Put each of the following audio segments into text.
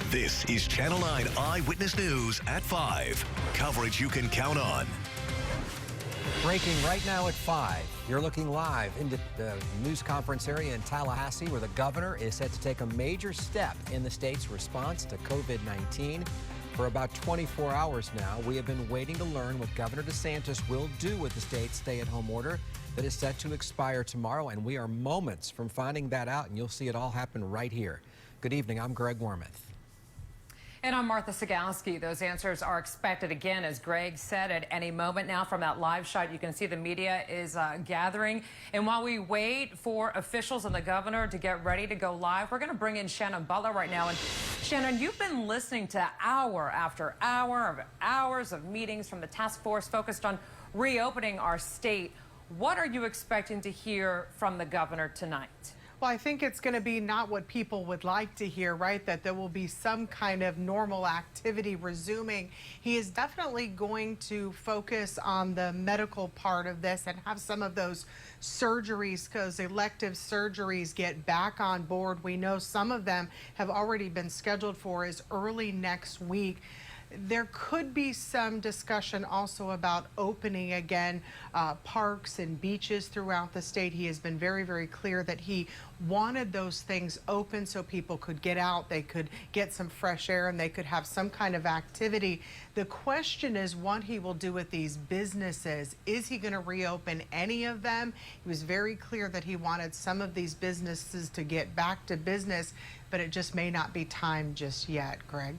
This is Channel 9 Eyewitness News at 5. Coverage you can count on. Breaking right now at 5. You're looking live into the news conference area in Tallahassee, where the governor is set to take a major step in the state's response to COVID-19. For about 24 hours now, we have been waiting to learn what Governor DeSantis will do with the state's stay-at-home order that is set to expire tomorrow, and we are moments from finding that out, and you'll see it all happen right here. Good evening. I'm Greg Wormuth. And I'm Martha Sagowski. Those answers are expected again, as Greg said, at any moment now. From that live shot, you can see the media is gathering. And while we wait for officials and the governor to get ready to go live, we're going to bring in Shannon Butler right now. And Shannon, you've been listening to hour after hours of meetings from the task force focused on reopening our state. What are you expecting to hear from the governor tonight? Well, I think it's going to be not what people would like to hear, right? That there will be some kind of normal activity resuming. He is definitely going to focus on the medical part of this and have some of those surgeries, because elective surgeries, get back on board. We know some of them have already been scheduled for as early next week. There could be some discussion also about opening again parks and beaches throughout the state. He has been very, very clear that he wanted those things open so people could get out, they could get some fresh air, and they could have some kind of activity. The question is what he will do with these businesses. Is he going to reopen any of them? He was very clear that he wanted some of these businesses to get back to business, but it just may not be time just yet, Greg.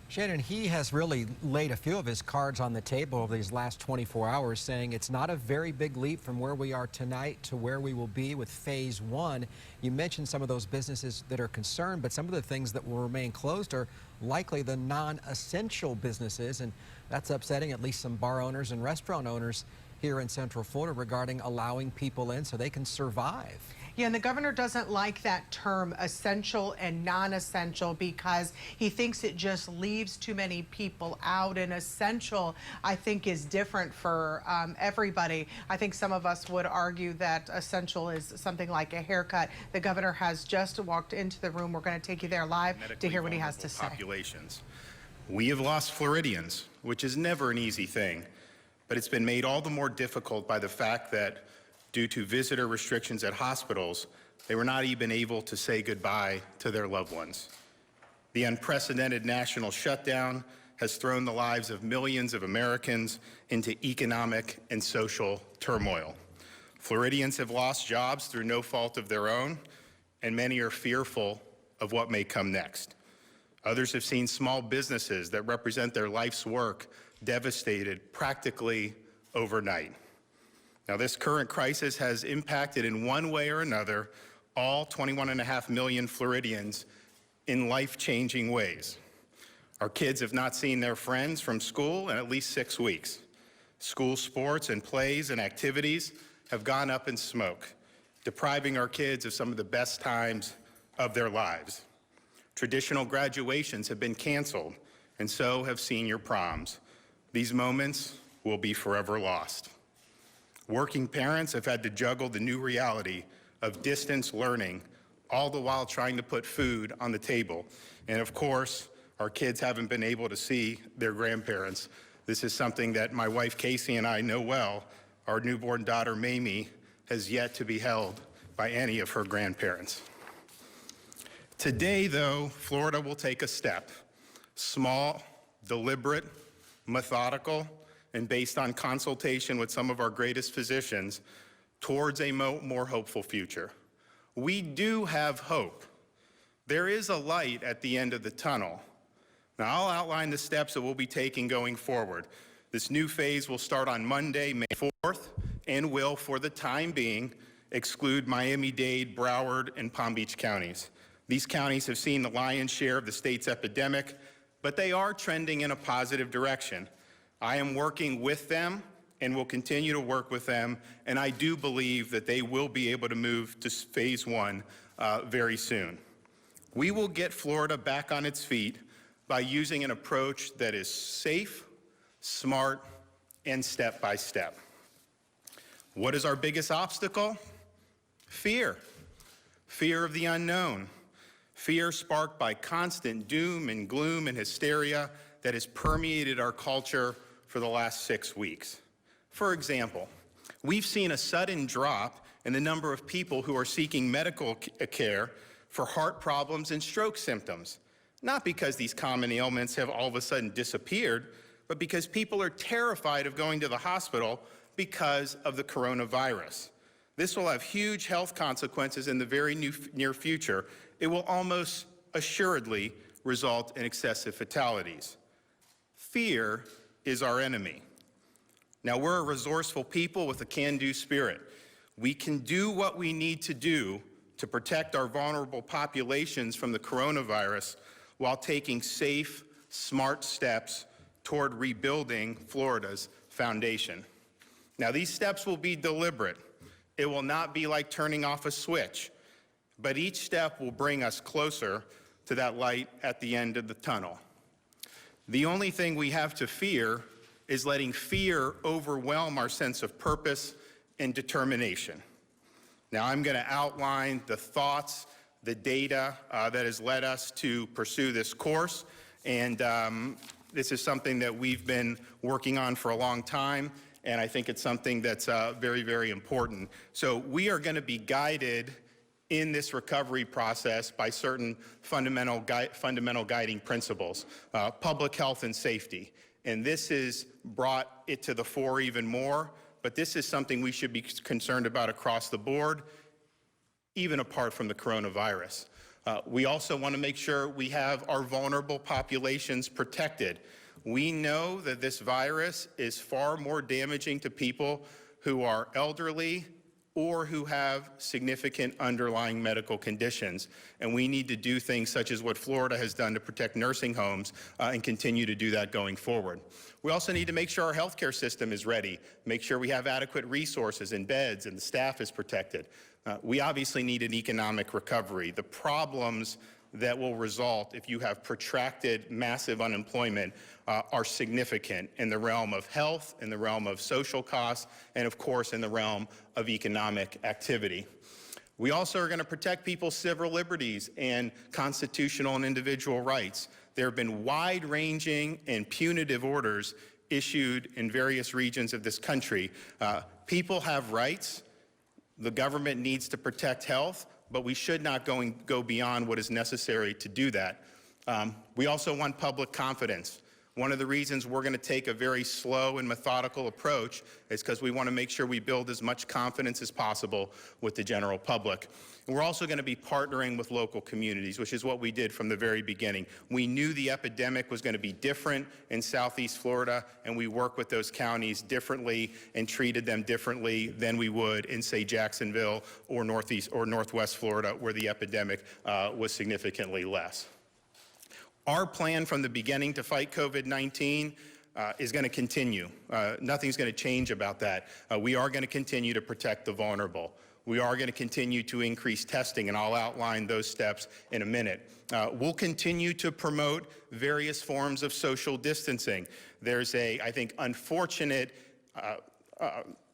Shannon, he has really laid a few of his cards on the table over these last 24 hours, saying it's not a very big leap from where we are tonight to where we will be with phase 1. You mentioned some of those businesses that are concerned, but some of the things that will remain closed are likely the non-essential businesses, and that's upsetting at least some bar owners and restaurant owners here in Central Florida regarding allowing people in so they can survive. Yeah, and the governor doesn't like that term essential and non-essential because he thinks it just leaves too many people out. And essential, I think, is different for everybody. I think some of us would argue that essential is something like a haircut. The governor has just walked into the room. We're going to take you there live to hear what he has to say. Populations. We have lost Floridians, which is never an easy thing, but it's been made all the more difficult by the fact that due to visitor restrictions at hospitals, they were not even able to say goodbye to their loved ones. The unprecedented national shutdown has thrown the lives of millions of Americans into economic and social turmoil. Floridians have lost jobs through no fault of their own, and many are fearful of what may come next. Others have seen small businesses that represent their life's work devastated practically overnight. Now, this current crisis has impacted in one way or another all 21.5 million Floridians in life-changing ways. Our kids have not seen their friends from school in at least 6 weeks. School sports and plays and activities have gone up in smoke, depriving our kids of some of the best times of their lives. Traditional graduations have been canceled, and so have senior proms. These moments will be forever lost. Working parents have had to juggle the new reality of distance learning, all the while trying to put food on the table. And of course, our kids haven't been able to see their grandparents. This is something that my wife Casey and I know well. Our newborn daughter Mamie has yet to be held by any of her grandparents. Today, though, Florida will take a step. Small, deliberate, methodical, and based on consultation with some of our greatest physicians, towards a more hopeful future. We do have hope. There is a light at the end of the tunnel. Now, I'll outline the steps that we'll be taking going forward. This new phase will start on Monday, May 4th, and will, for the time being, exclude Miami-Dade, Broward, and Palm Beach counties. These counties have seen the lion's share of the state's epidemic, but they are trending in a positive direction. I am working with them and will continue to work with them, and I do believe that they will be able to move to phase 1 very soon. We will get Florida back on its feet by using an approach that is safe, smart, and step by step. What is our biggest obstacle? Fear. Fear of the unknown. fear sparked by constant doom and gloom and hysteria that has permeated our culture for the last 6 weeks. For example, we've seen a sudden drop in the number of people who are seeking medical care for heart problems and stroke symptoms, not because these common ailments have all of a sudden disappeared, but because people are terrified of going to the hospital because of the coronavirus. This will have huge health consequences in the very near future. It will almost assuredly result in excessive fatalities. Fear is our enemy. Now, we're a resourceful people with a can-do spirit. We can do what we need to do to protect our vulnerable populations from the coronavirus while taking safe, smart steps toward rebuilding Florida's foundation. Now, these steps will be deliberate. It will not be like turning off a switch, but each step will bring us closer to that light at the end of the tunnel. The only thing we have to fear is letting fear overwhelm our sense of purpose and determination. Now, I'm going to outline the thoughts, the data that has led us to pursue this course, and this is something that we've been working on for a long time, and I think it's something that's very, very important. So we are going to be guided in this recovery process by certain fundamental guiding principles, public health and safety. And this has brought it to the fore even more, but this is something we should be concerned about across the board, even apart from the coronavirus. We also want to make sure we have our vulnerable populations protected. We know that this virus is far more damaging to people who are elderly or who have significant underlying medical conditions. And we need to do things such as what Florida has done to protect nursing homes and continue to do that going forward. We also need to make sure our healthcare system is ready, make sure we have adequate resources and beds and the staff is protected. We obviously need an economic recovery. The problems that will result if you have protracted massive unemployment are significant in the realm of health, in the realm of social costs, and of course in the realm of economic activity. We also are going to protect people's civil liberties and constitutional and individual rights. There have been wide-ranging and punitive orders issued in various regions of this country. People have rights. The government needs to protect health, but we should not go beyond what is necessary to do that. We also want public confidence. One of the reasons we're going to take a very slow and methodical approach is because we want to make sure we build as much confidence as possible with the general public. And we're also going to be partnering with local communities, which is what we did from the very beginning. We knew the epidemic was going to be different in Southeast Florida, and we worked with those counties differently and treated them differently than we would in, say, Jacksonville or Northeast or Northwest Florida, where the epidemic was significantly less. Our plan from the beginning to fight COVID-19 is going to continue. Nothing's going to change about that. We are going to continue to protect the vulnerable. We are going to continue to increase testing, and I'll outline those steps in a minute. We'll continue to promote various forms of social distancing. There's a, I think, unfortunate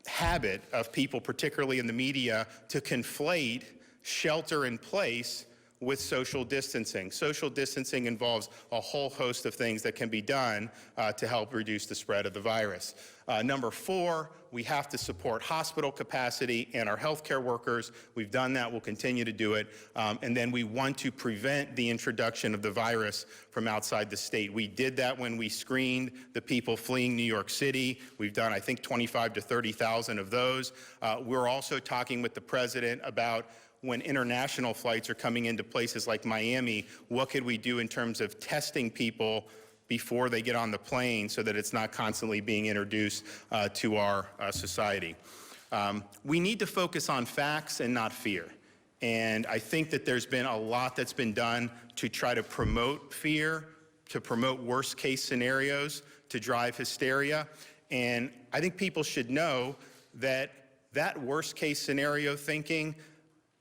habit of people, particularly in the media, to conflate shelter in place with social distancing. Social distancing involves a whole host of things that can be done to help reduce the spread of the virus. Number 4, we have to support hospital capacity and our healthcare workers. We've done that, we'll continue to do it. And then we want to prevent the introduction of the virus from outside the state. We did that when we screened the people fleeing New York City. We've done, I think, 25 to 30,000 of those. We're also talking with the president about when international flights are coming into places like Miami, what could we do in terms of testing people before they get on the plane so that it's not constantly being introduced to our society. We need to focus on facts and not fear. And I think that there's been a lot that's been done to try to promote fear, to promote worst case scenarios, to drive hysteria. And I think people should know that that worst case scenario thinking,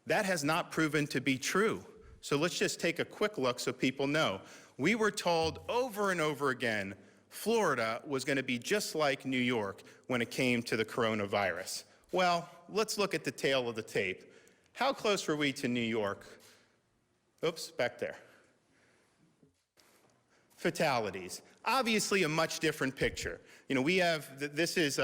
that has not proven to be true. So let's just take a quick look so people know. We were told over and over again, Florida was going to be just like New York when it came to the coronavirus. Well, let's look at the tail of the tape. How close were we to New York? Oops, back there. Fatalities. Obviously a much different picture. You know, we have, this is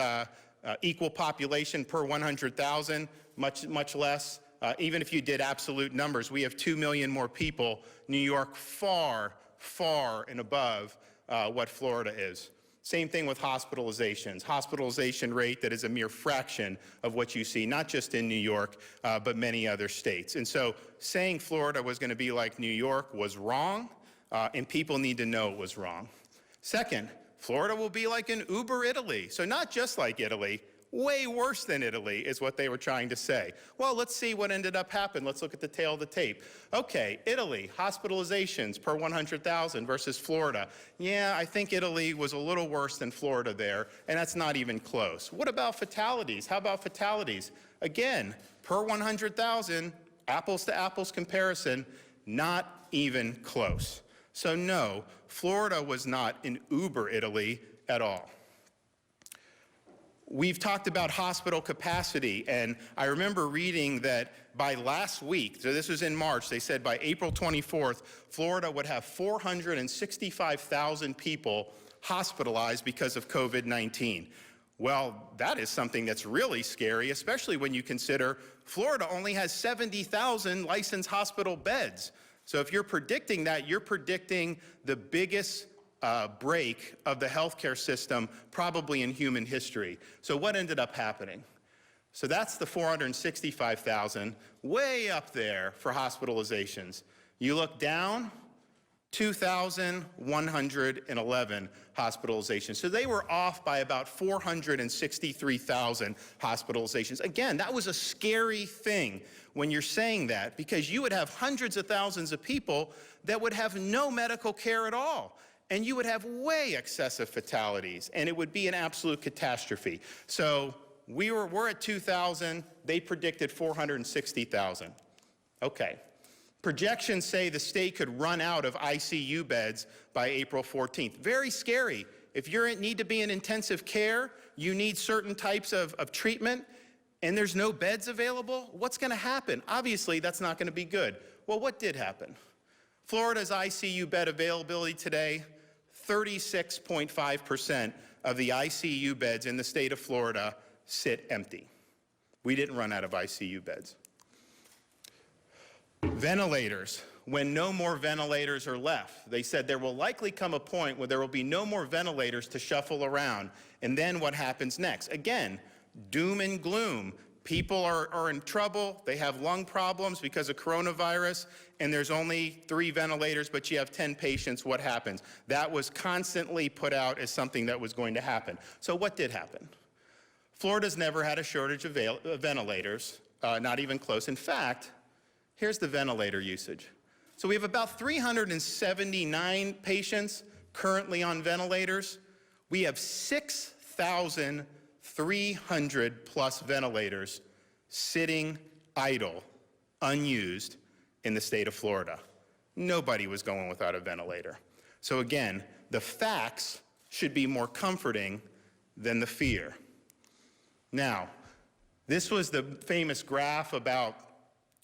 equal population per 100,000, much less. Even if you did absolute numbers, we have 2 million more people. New York far and above what Florida is. Same thing with hospitalizations. Hospitalization rate that is a mere fraction of what you see, not just in New York, but many other states. And so saying Florida was going to be like New York was wrong, and people need to know it was wrong. Second, Florida will be like an Uber Italy. So not just like Italy, way worse than Italy is what they were trying to say. Well, let's see what ended up happening. Let's look at the tail of the tape. Okay, Italy, hospitalizations per 100,000 versus Florida. Yeah, I think Italy was a little worse than Florida there, and that's not even close. What about fatalities? How about fatalities? Again, per 100,000, apples to apples comparison, not even close. So no, Florida was not an Uber Italy at all. We've talked about hospital capacity, and I remember reading that by last week, so this was in March, they said by April 24th, Florida would have 465,000 people hospitalized because of COVID-19. Well, that is something that's really scary, especially when you consider Florida only has 70,000 licensed hospital beds. So if you're predicting that, you're predicting the biggest break of the healthcare system probably in human history. So what ended up happening? So that's the 465,000, way up there for hospitalizations. You look down, 2,111 hospitalizations. So they were off by about 463,000 hospitalizations. Again, that was a scary thing when you're saying that, because you would have hundreds of thousands of people that would have no medical care at all. And you would have way excessive fatalities, and it would be an absolute catastrophe. So we're at 2,000. They predicted 460,000. Okay. Projections say the state could run out of ICU beds by April 14th. Very scary. If you need to be in intensive care, you need certain types of treatment, and there's no beds available, what's going to happen? Obviously, that's not going to be good. Well, what did happen? Florida's ICU bed availability today, 36.5% of the ICU beds in the state of Florida sit empty. We didn't run out of ICU beds. Ventilators. When no more ventilators are left, they said there will likely come a point where there will be no more ventilators to shuffle around. And then what happens next? Again, doom and gloom. People are in trouble. They have lung problems because of coronavirus, and there's only 3 ventilators, but you have 10 patients. What happens? That was constantly put out as something that was going to happen. So what did happen? Florida's never had a shortage of ventilators, not even close. In fact, here's the ventilator usage. So we have about 379 patients currently on ventilators. We have 6,300 plus ventilators sitting idle, unused in the state of Florida. Nobody was going without a ventilator. So again, the facts should be more comforting than the fear. Now, this was the famous graph about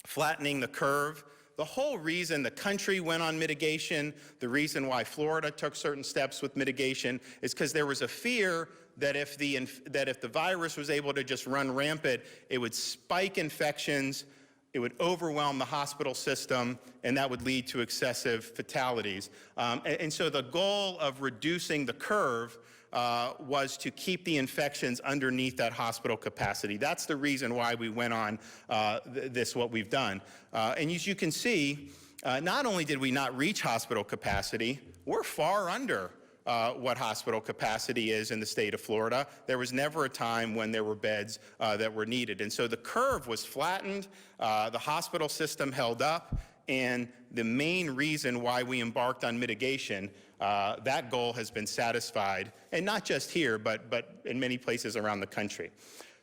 flattening the curve. The whole reason the country went on mitigation, the reason why Florida took certain steps with mitigation, is because there was a fear that if the virus was able to just run rampant, it would spike infections, it would overwhelm the hospital system, and that would lead to excessive fatalities. And so the goal of reducing the curve was to keep the infections underneath that hospital capacity. That's the reason why we went on what we've done. And as you can see, not only did we not reach hospital capacity, we're far under what hospital capacity is in the state of Florida. There was never a time when there were beds that were needed. And so the curve was flattened, the hospital system held up, and the main reason why we embarked on mitigation, that goal has been satisfied, and not just here, but in many places around the country.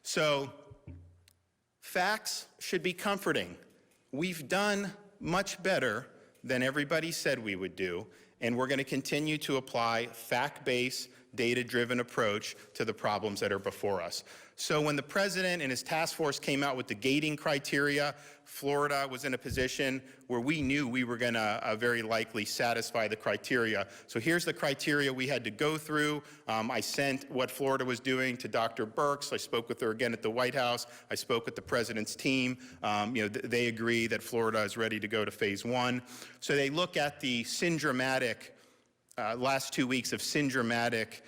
So facts should be comforting. We've done much better than everybody said we would do, and we're going to continue to apply fact-based data-driven approach to the problems that are before us. So when the president and his task force came out with the gating criteria, Florida was in a position where we knew we were going to very likely satisfy the criteria. So here's the criteria we had to go through. I sent what Florida was doing to Dr. Birx. I spoke with her again at the White House. I spoke with the president's team. They agree that Florida is ready to go to phase 1. So they look at the syndromatic, last 2 weeks of syndromatic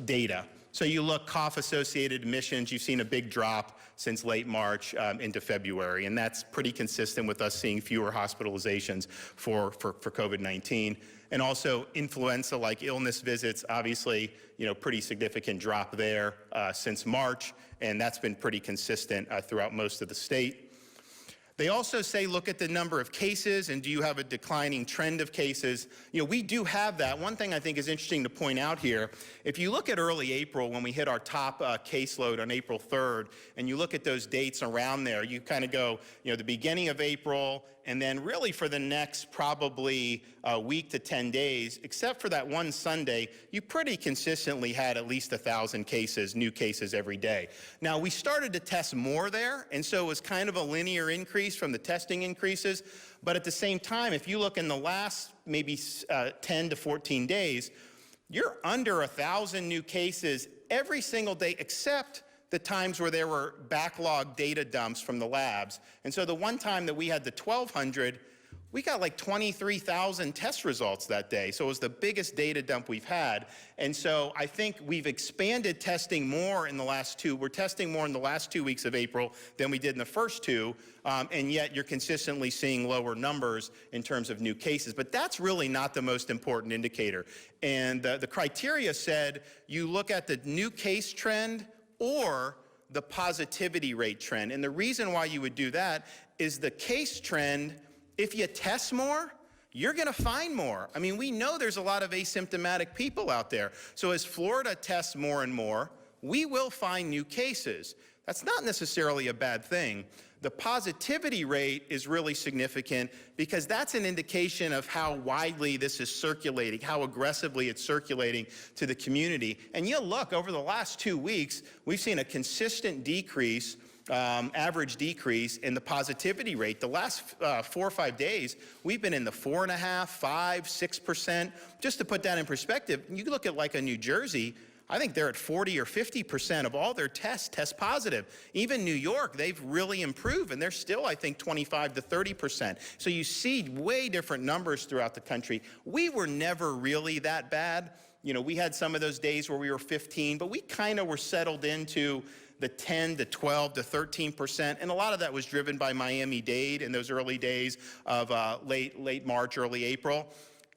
data. So you look cough-associated admissions, you've seen a big drop since late March into February, and that's pretty consistent with us seeing fewer hospitalizations for COVID-19. And also influenza-like illness visits, obviously, pretty significant drop there since March, and that's been pretty consistent throughout most of the state. They also say, look at the number of cases, and do you have a declining trend of cases? We do have that. One thing I think is interesting to point out here, if you look at early April, when we hit our top caseload on April 3rd, and you look at those dates around there, you kind of go, the beginning of April, and then really for the next probably week to 10 days, except for that one Sunday, you pretty consistently had at least 1,000 cases, new cases every day. Now, we started to test more there, and so it was kind of a linear increase from the testing increases. But at the same time, if you look in the last maybe 10 to 14 days, you're under 1,000 new cases every single day, except the times where there were backlog data dumps from the labs. And so the one time that we had the 1,200, we got like 23,000 test results that day. So it was the biggest data dump we've had. And so I think we've expanded testing more in the last we're testing more in the last 2 weeks of April than we did in the first 2, and yet you're consistently seeing lower numbers in terms of new cases. But that's really not the most important indicator. And the criteria said you look at the new case trend or the positivity rate trend. And the reason why you would do that is the case trend, if you test more, you're going to find more. I mean, we know there's a lot of asymptomatic people out there. So as Florida tests more and more, we will find new cases. That's not necessarily a bad thing. The positivity rate is really significant because that's an indication of how widely this is circulating, how aggressively it's circulating to the community. And you'll look, over the last 2 weeks, we've seen a consistent decrease, average decrease in the positivity rate. The last 4 or 5 days, we've been in the 4.5%, 5%, 6%. Just to put that in perspective, you look at like a New Jersey, I think they're at 40 or 50% of all their tests test positive. Even New York, they've really improved, and they're still, I think, 25 to 30%. So you see way different numbers throughout the country. We were never really that bad. We had some of those days where we were 15, but we kind of were settled into the 10 to 12 to 13%, and a lot of that was driven by Miami-Dade in those early days of late March, early April.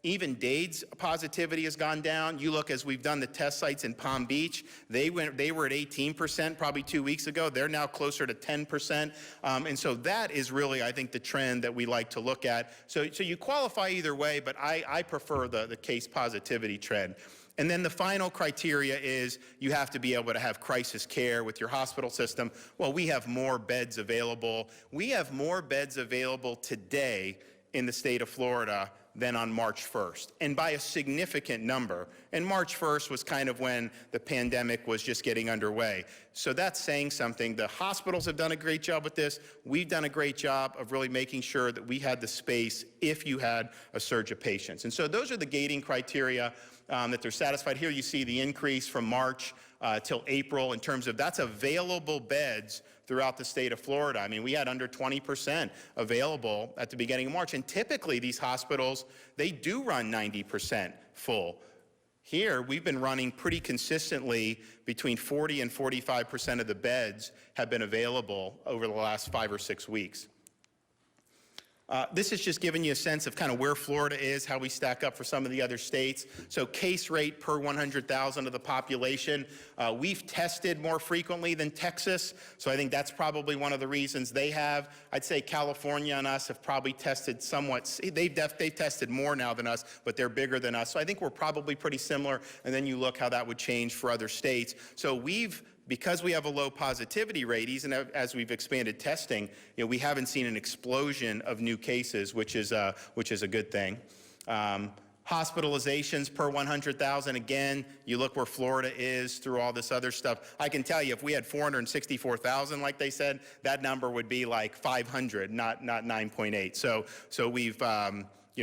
Even Dade's positivity has gone down. You look, as we've done the test sites in Palm Beach, they were at 18% probably 2 weeks ago. They're now closer to 10%. And so that is really, I think, the trend that we like to look at. So you qualify either way, but I prefer the case positivity trend. And then the final criteria is you have to be able to have crisis care with your hospital system. Well, we have more beds available. We have more beds available today in the state of Florida than on March 1st, and by a significant number. And March 1st was kind of when the pandemic was just getting underway. So that's saying something. The hospitals have done a great job with this. We've done a great job of really making sure that we had the space if you had a surge of patients. And so those are the gating criteria that they're satisfied. Here you see the increase from March till April in terms of that's available beds throughout the state of Florida. I mean, we had under 20% available at the beginning of March, and typically these hospitals, they do run 90% full. Here, we've been running pretty consistently between 40 and 45% of the beds have been available over the last 5 or 6 weeks. This is just giving you a sense of kind of where Florida is, how we stack up for some of the other states. So case rate per 100,000 of the population. We've tested more frequently than Texas, so I think that's probably one of the reasons they have. I'd say California and us have probably tested somewhat. They've tested more now than us, but they're bigger than us. So I think we're probably pretty similar, and then you look how that would change for other states. So because we have a low positivity rate, even as we've expanded testing, we haven't seen an explosion of new cases, which is a good thing. Hospitalizations per 100,000, again, you look where Florida is through all this other stuff. I can tell you if we had 464,000, like they said, that number would be like 500, not 9.8. So we've,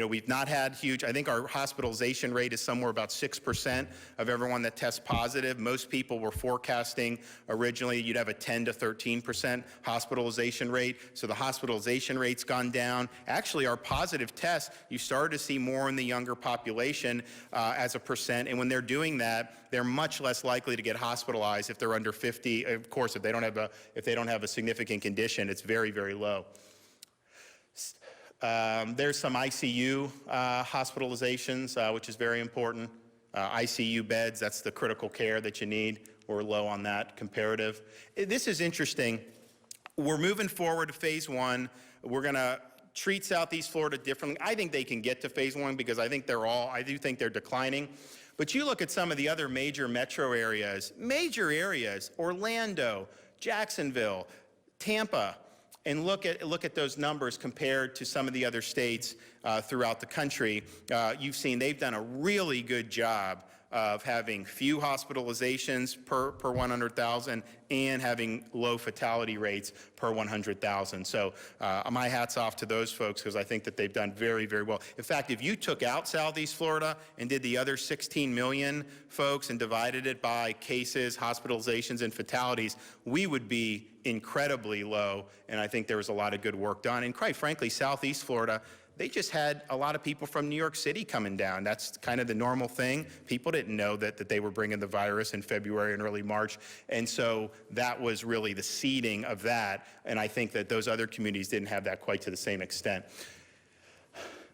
we've not had huge, I think our hospitalization rate is somewhere about 6% of everyone that tests positive. Most people were forecasting originally you'd have a 10 to 13% hospitalization rate. So the hospitalization rate's gone down. Actually, our positive tests, you started to see more in the younger population as a percent. And when they're doing that, they're much less likely to get hospitalized if they're under 50. Of course, if they don't have a significant condition, it's very, very low. There's some ICU hospitalizations, which is very important. ICU beds, that's the critical care that you need. We're low on that comparative. This is interesting. We're moving forward to phase 1. We're going to treat Southeast Florida differently. I think they can get to phase 1 because I do think they're declining. But you look at some of the other major metro areas, Orlando, Jacksonville, Tampa, and look at those numbers compared to some of the other states throughout the country. You've seen they've done a really good job of having few hospitalizations per 100,000 and having low fatality rates per 100,000. So my hat's off to those folks because I think that they've done very, very well. In fact, if you took out Southeast Florida and did the other 16 million folks and divided it by cases, hospitalizations, and fatalities, we would be incredibly low, and I think there was a lot of good work done. And quite frankly, Southeast Florida, they just had a lot of people from New York City coming down. That's kind of the normal thing. People didn't know that they were bringing the virus in February and early March. And so that was really the seeding of that. And I think that those other communities didn't have that quite to the same extent.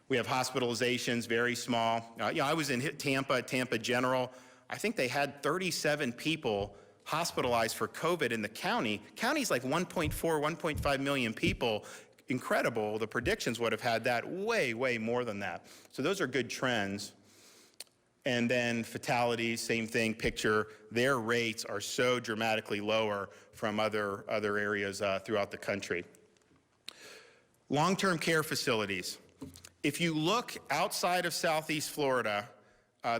We have hospitalizations, very small. I was in Tampa General. I think they had 37 people hospitalized for COVID in the county. County's like 1.4, 1.5 million people. Incredible. The predictions would have had that way, way more than that. So those are good trends. And then fatalities, same thing, picture. Their rates are so dramatically lower from other areas throughout the country. Long-term care facilities. If you look outside of Southeast Florida,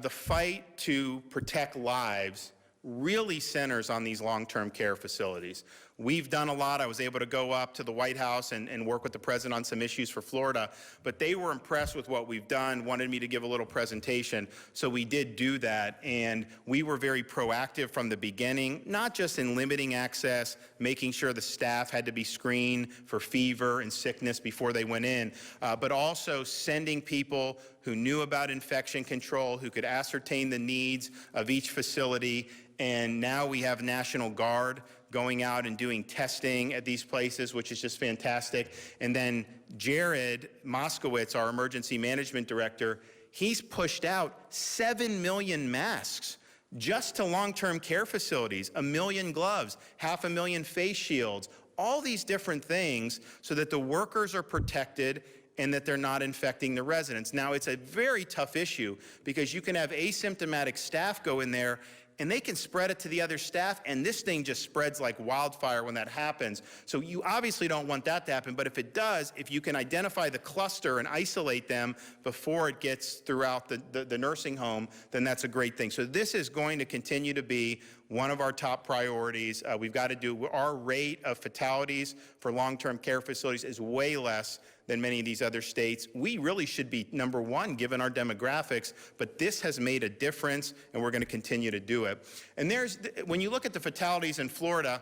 the fight to protect lives really centers on these long-term care facilities. We've done a lot. I was able to go up to the White House and work with the president on some issues for Florida, but they were impressed with what we've done, wanted me to give a little presentation, so we did do that, and we were very proactive from the beginning, not just in limiting access, making sure the staff had to be screened for fever and sickness before they went in, but also sending people who knew about infection control, who could ascertain the needs of each facility. And now we have National Guard going out and doing testing at these places, which is just fantastic. And then Jared Moskowitz, our emergency management director, he's pushed out 7 million masks just to long-term care facilities, 1 million gloves, 500,000 face shields, all these different things so that the workers are protected and that they're not infecting the residents. Now, it's a very tough issue because you can have asymptomatic staff go in there and they can spread it to the other staff, and this thing just spreads like wildfire when that happens. So you obviously don't want that to happen, but if it does, if you can identify the cluster and isolate them before it gets throughout the nursing home, then that's a great thing. So this is going to continue to be one of our top priorities. We've got to do, our rate of fatalities for long-term care facilities is way less than many of these other states. We really should be number one given our demographics, but this has made a difference and we're going to continue to do it. And when you look at the fatalities in Florida,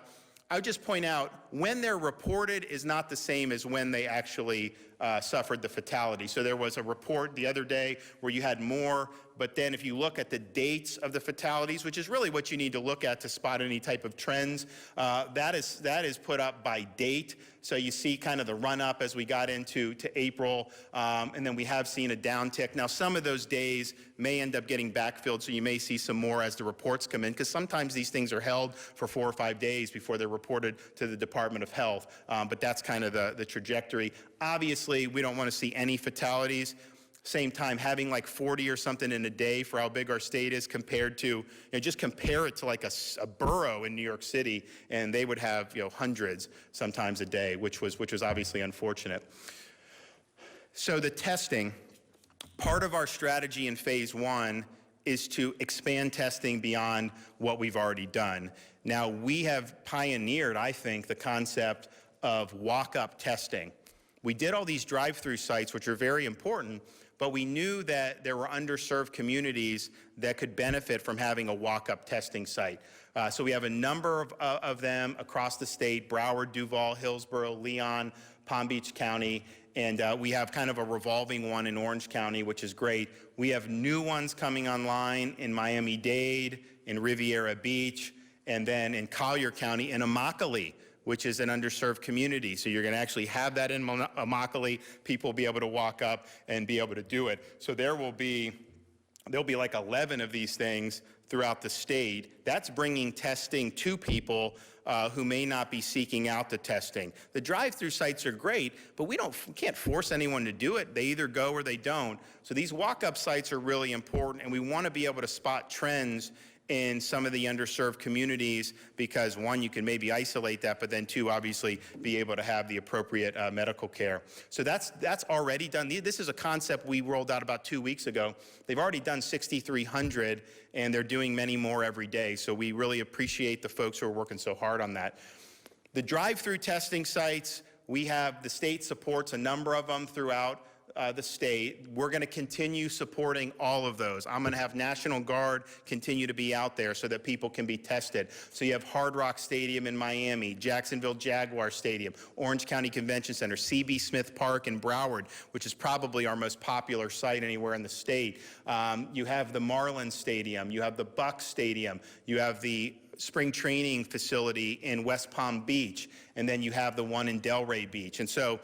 I would just point out when they're reported is not the same as when they actually suffered the fatality. So there was a report the other day where you had more, but then if you look at the dates of the fatalities, which is really what you need to look at to spot any type of trends, that is put up by date. So you see kind of the run up as we got into April, and then we have seen a downtick. Now some of those days may end up getting backfilled, so you may see some more as the reports come in, because sometimes these things are held for 4 or 5 days before they're reported to the Department of Health, but that's kind of the trajectory. Obviously, we don't want to see any fatalities. Same time, having like 40 or something in a day for how big our state is compared to, just compare it to like a borough in New York City, and they would have, hundreds sometimes a day, which was obviously unfortunate. So the testing, Part of our strategy in phase one is to expand testing beyond what we've already done. Now, we have pioneered, I think, the concept of walk-up testing. We did all these drive-through sites, which are very important, but we knew that there were underserved communities that could benefit from having a walk-up testing site. So we have a number of them across the state: Broward, Duval, Hillsborough, Leon, Palm Beach County, and we have kind of a revolving one in Orange County, which is great. We have new ones coming online in Miami-Dade, in Riviera Beach, and then in Collier County, in Immokalee, which is an underserved community. So you're going to actually have that in Immokalee. People will be able to walk up and be able to do it. So there'll be like 11 of these things throughout the state. That's bringing testing to people who may not be seeking out the testing. The drive-through sites are great, but we can't force anyone to do it. They either go or they don't. So these walk-up sites are really important, and we want to be able to spot trends in some of the underserved communities, because one, you can maybe isolate that, but then two, obviously be able to have the appropriate medical care. So that's already done. This is a concept we rolled out about 2 weeks ago. They've already done 6,300, and they're doing many more every day. So we really appreciate the folks who are working so hard on that. The drive-through testing sites, the state supports a number of them throughout the state. We're going to continue supporting all of those. I'm going to have National Guard continue to be out there so that people can be tested. So you have Hard Rock Stadium in Miami, Jacksonville Jaguar Stadium, Orange County Convention Center, C.B. Smith Park in Broward, which is probably our most popular site anywhere in the state. You have the Marlins Stadium, you have the Bucks Stadium, you have the spring training facility in West Palm Beach, and then you have the one in Delray Beach. And so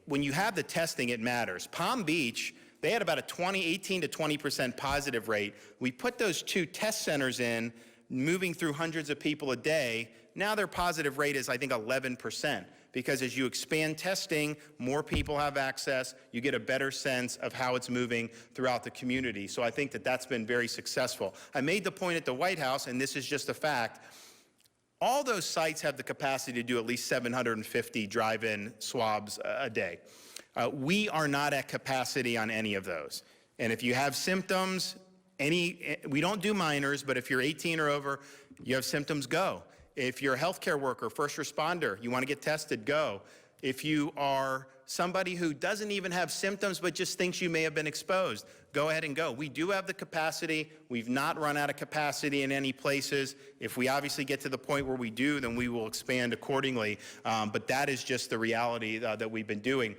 when you have the testing, it matters. Palm Beach, they had about a 18 to 20% positive rate. We put those two test centers in, moving through hundreds of people a day. Now their positive rate is, I think, 11%. Because as you expand testing, more people have access, you get a better sense of how it's moving throughout the community. So I think that that's been very successful. I made the point at the White House, and this is just a fact, all those sites have the capacity to do at least 750 drive-in swabs a day. We are not at capacity on any of those. And if you have symptoms, we don't do minors, but if you're 18 or over, you have symptoms, go. If you're a healthcare worker, first responder, you want to get tested, go. If you are somebody who doesn't even have symptoms but just thinks you may have been exposed, go ahead and go. We do have the capacity. We've not run out of capacity in any places. If we obviously get to the point where we do, then we will expand accordingly. But that is just the reality that we've been doing.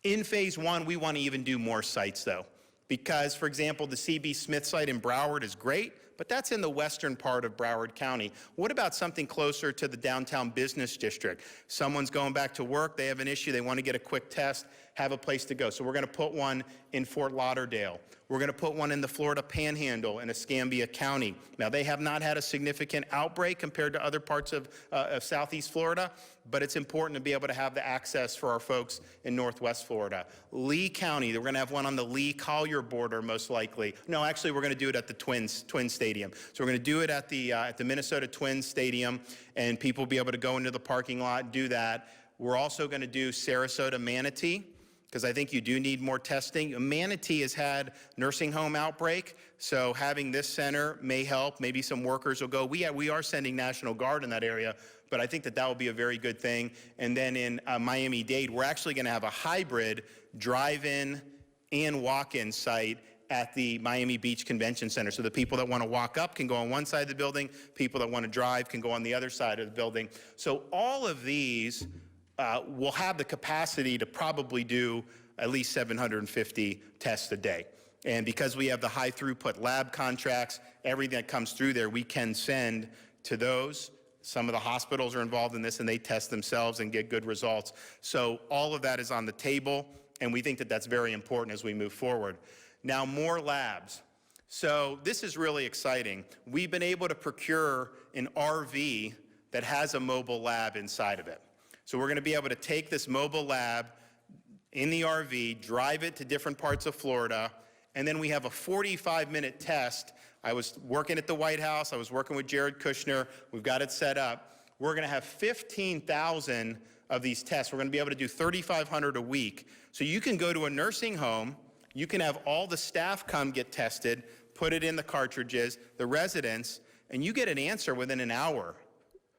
In phase one, we want to even do more sites, though. Because, for example, the C.B. Smith site in Broward is great, but that's in the western part of Broward County. What about something closer to the downtown business district? Someone's going back to work, they have an issue, they want to get a quick test, have a place to go. So we're going to put one in Fort Lauderdale. We're going to put one in the Florida Panhandle in Escambia County. Now, they have not had a significant outbreak compared to other parts of Southeast Florida, but it's important to be able to have the access for our folks in Northwest Florida. Lee County, we're going to have one on the Lee-Collier border, most likely. No, actually, we're going to do it at the Twins Stadium. So we're going to do it at the Minnesota Twins Stadium, and people will be able to go into the parking lot and do that. We're also going to do Sarasota Manatee, because I think you do need more testing. Manatee has had nursing home outbreak, so having this center may help. Maybe some workers will go. We are sending National Guard in that area, but I think that will be a very good thing. And then in Miami-Dade, we're actually going to have a hybrid drive-in and walk-in site at the Miami Beach Convention Center. So the people that want to walk up can go on one side of the building, people that want to drive can go on the other side of the building. So all of these will have the capacity to probably do at least 750 tests a day. And because we have the high throughput lab contracts, everything that comes through there, we can send to those. Some of the hospitals are involved in this and they test themselves and get good results. So all of that is on the table, and we think that that's very important as we move forward. Now, more labs. So this is really exciting. We've been able to procure an RV that has a mobile lab inside of it. So we're going to be able to take this mobile lab in the RV, drive it to different parts of Florida, and then we have a 45-minute test. I was working at the White House. I was working with Jared Kushner. We've got it set up. We're going to have 15,000 of these tests. We're going to be able to do 3,500 a week. So you can go to a nursing home, You can have all the staff come get tested, put it in the cartridges, the residents, and you get an answer within an hour.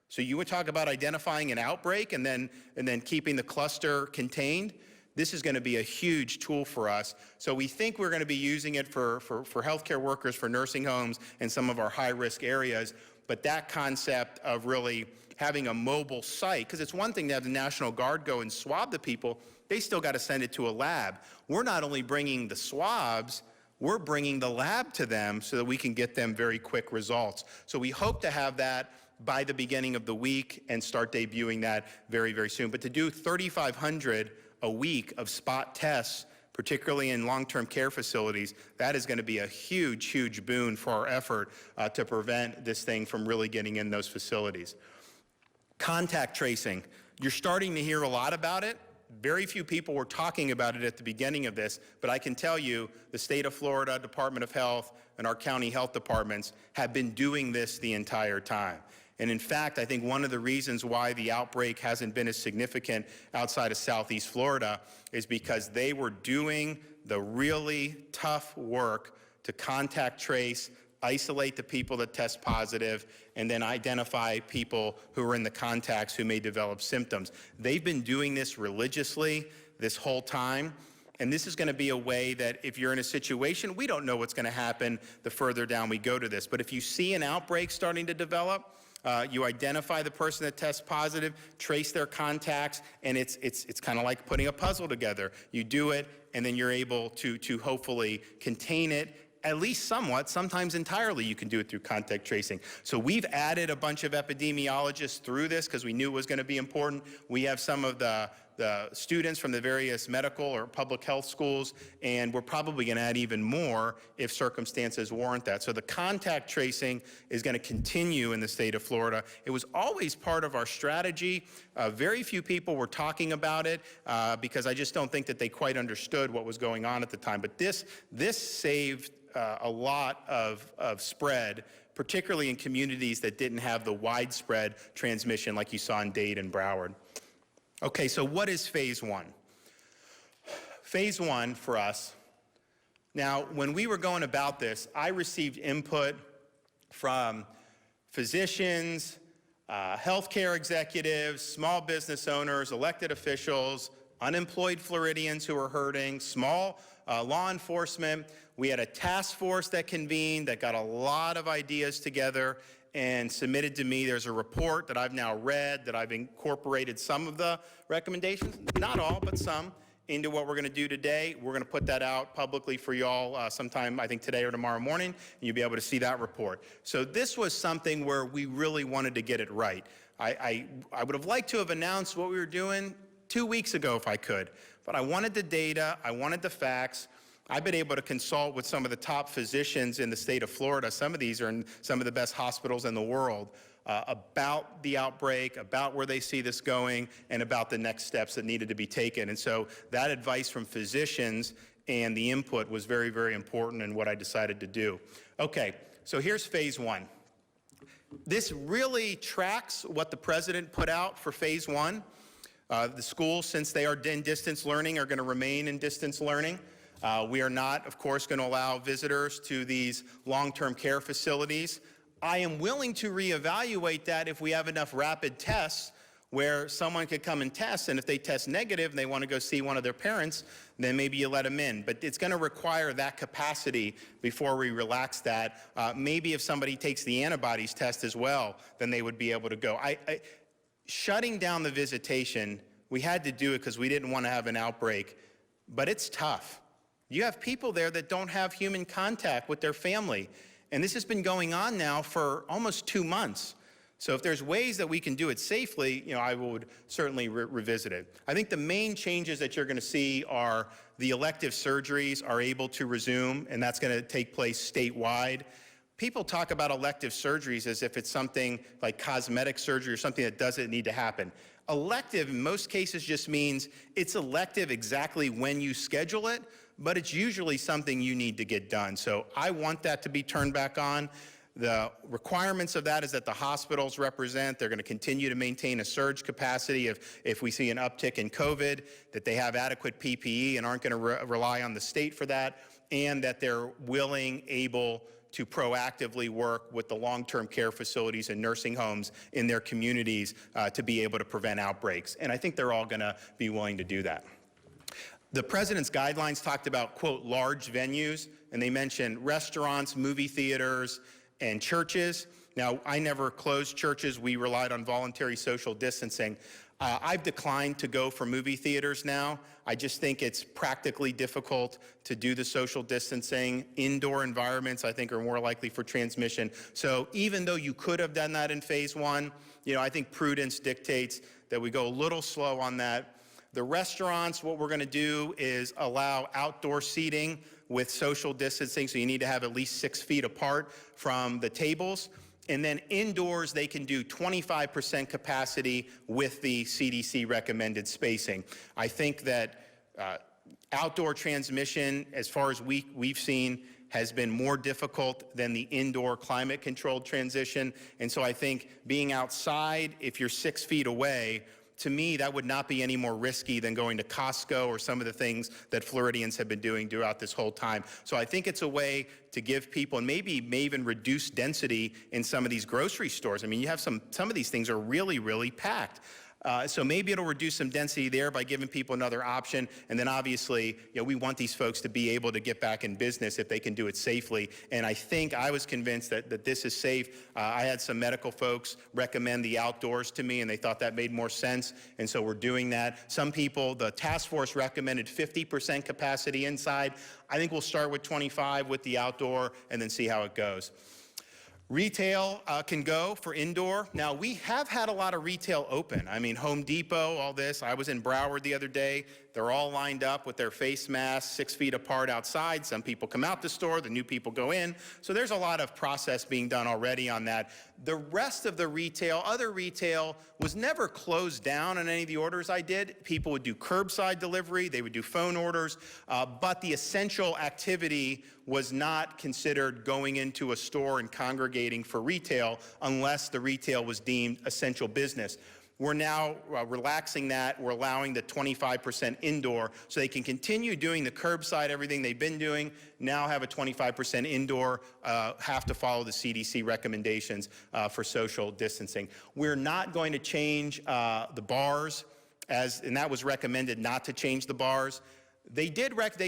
So you would talk about identifying an outbreak and then keeping the cluster contained. This is going to be a huge tool for us. So we think we're going to be using it for healthcare workers, for nursing homes, and some of our high-risk areas. But that concept of really having a mobile site, because it's one thing to have the National Guard go and swab the people, they still got to send it to a lab. We're not only bringing the swabs, we're bringing the lab to them so that we can get them very quick results. So we hope to have that by the beginning of the week and start debuting that very, very soon. But to do 3,500 a week of spot tests, particularly in long-term care facilities, that is going to be a huge, huge boon for our effort to prevent this thing from really getting in those facilities. Contact tracing. You're starting to hear a lot about it. Very few people were talking about it at the beginning of this, but I can tell you the state of Florida Department of Health and our county health departments have been doing this the entire time. And in fact, I think one of the reasons why the outbreak hasn't been as significant outside of Southeast Florida is because they were doing the really tough work to contact trace, isolate the people that test positive, and then identify people who are in the contacts who may develop symptoms. They've been doing this religiously this whole time. And this is going to be a way that if you're in a situation, we don't know what's going to happen the further down we go to this. But if you see an outbreak starting to develop, you identify the person that tests positive, trace their contacts, and it's kind of like putting a puzzle together. You do it, and then you're able to hopefully contain it, at least somewhat. Sometimes entirely you can do it through contact tracing. So we've added a bunch of epidemiologists through this because we knew it was going to be important. We have some of the students from the various medical or public health schools, and we're probably going to add even more if circumstances warrant that. So the contact tracing is going to continue in the state of Florida. It was always part of our strategy. Very few people were talking about it because I just don't think that they quite understood what was going on at the time. But this saved a lot of spread, particularly in communities that didn't have the widespread transmission like you saw in Dade and Broward. Okay, so what is phase one? Phase one for us, now when we were going about this, I received input from physicians, healthcare executives, small business owners, elected officials, unemployed Floridians who are hurting, small law enforcement. We had a task force that convened that got a lot of ideas together and submitted to me. There's a report that I've now read, that I've incorporated some of the recommendations, not all, but some, into what we're going to do today. We're going to put that out publicly for y'all sometime, I think today or tomorrow morning, and you'll be able to see that report. So this was something where we really wanted to get it right. I would have liked to have announced what we were doing 2 weeks ago if I could, but I wanted the data, I wanted the facts. I've been able to consult with some of the top physicians in the state of Florida. Some of these are in some of the best hospitals in the world about the outbreak, about where they see this going, and about the next steps that needed to be taken. And so that advice from physicians and the input was very, very important in what I decided to do. Okay, so here's phase one. This really tracks what the president put out for phase one. The schools, since they are in distance learning, are going to remain in distance learning. We are not, of course, going to allow visitors to these long-term care facilities. I am willing to reevaluate that if we have enough rapid tests where someone could come and test, and if they test negative and they want to go see one of their parents, then maybe you let them in. But it's going to require that capacity before we relax that. Maybe if somebody takes the antibodies test as well, then they would be able to go. Shutting down the visitation, we had to do it because we didn't want to have an outbreak, but it's tough. You have people there that don't have human contact with their family. And this has been going on now for almost 2 months. So if there's ways that we can do it safely, I would certainly revisit it. I think the main changes that you're going to see are the elective surgeries are able to resume, and that's going to take place statewide. People talk about elective surgeries as if it's something like cosmetic surgery or something that doesn't need to happen. Elective in most cases just means it's elective exactly when you schedule it, but it's usually something you need to get done. So I want that to be turned back on. The requirements of that is that the hospitals represent, they're going to continue to maintain a surge capacity if we see an uptick in COVID, that they have adequate PPE and aren't going to rely on the state for that, and that they're willing, able to proactively work with the long-term care facilities and nursing homes in their communities to be able to prevent outbreaks. And I think they're all going to be willing to do that. The president's guidelines talked about, quote, large venues, and they mentioned restaurants, movie theaters, and churches. Now, I never closed churches. We relied on voluntary social distancing. I've declined to go for movie theaters now. I just think it's practically difficult to do the social distancing. Indoor environments, I think, are more likely for transmission. So even though you could have done that in phase one, I think prudence dictates that we go a little slow on that. The restaurants, what we're going to do is allow outdoor seating with social distancing, so you need to have at least 6 feet apart from the tables. And then indoors, they can do 25% capacity with the CDC recommended spacing. I think that outdoor transmission, as far as we've seen, has been more difficult than the indoor climate controlled transition. And so I think being outside, if you're 6 feet away, to me, that would not be any more risky than going to Costco or some of the things that Floridians have been doing throughout this whole time. So I think it's a way to give people, and may even reduce density in some of these grocery stores. I mean, you have some of these things are really, really packed. So maybe it'll reduce some density there by giving people another option. And then obviously, we want these folks to be able to get back in business if they can do it safely. And I think I was convinced that this is safe. I had some medical folks recommend the outdoors to me, and they thought that made more sense. And so we're doing that. Some people, the task force recommended 50% capacity inside. I think we'll start with 25 with the outdoor and then see how it goes. Retail can go for indoor. Now, we have had a lot of retail open. I mean, Home Depot, all this. I was in Broward the other day. They're all lined up with their face masks 6 feet apart outside. Some people come out the store, the new people go in. So there's a lot of process being done already on that. The rest of the retail, other retail, was never closed down on any of the orders I did. People would do curbside delivery, they would do phone orders, but the essential activity was not considered going into a store and congregating for retail unless the retail was deemed essential business. We're now relaxing that. We're allowing the 25% indoor so they can continue doing the curbside, everything they've been doing, now have a 25% indoor, have to follow the CDC recommendations for social distancing. We're not going to change the bars, and that was recommended not to change the bars. They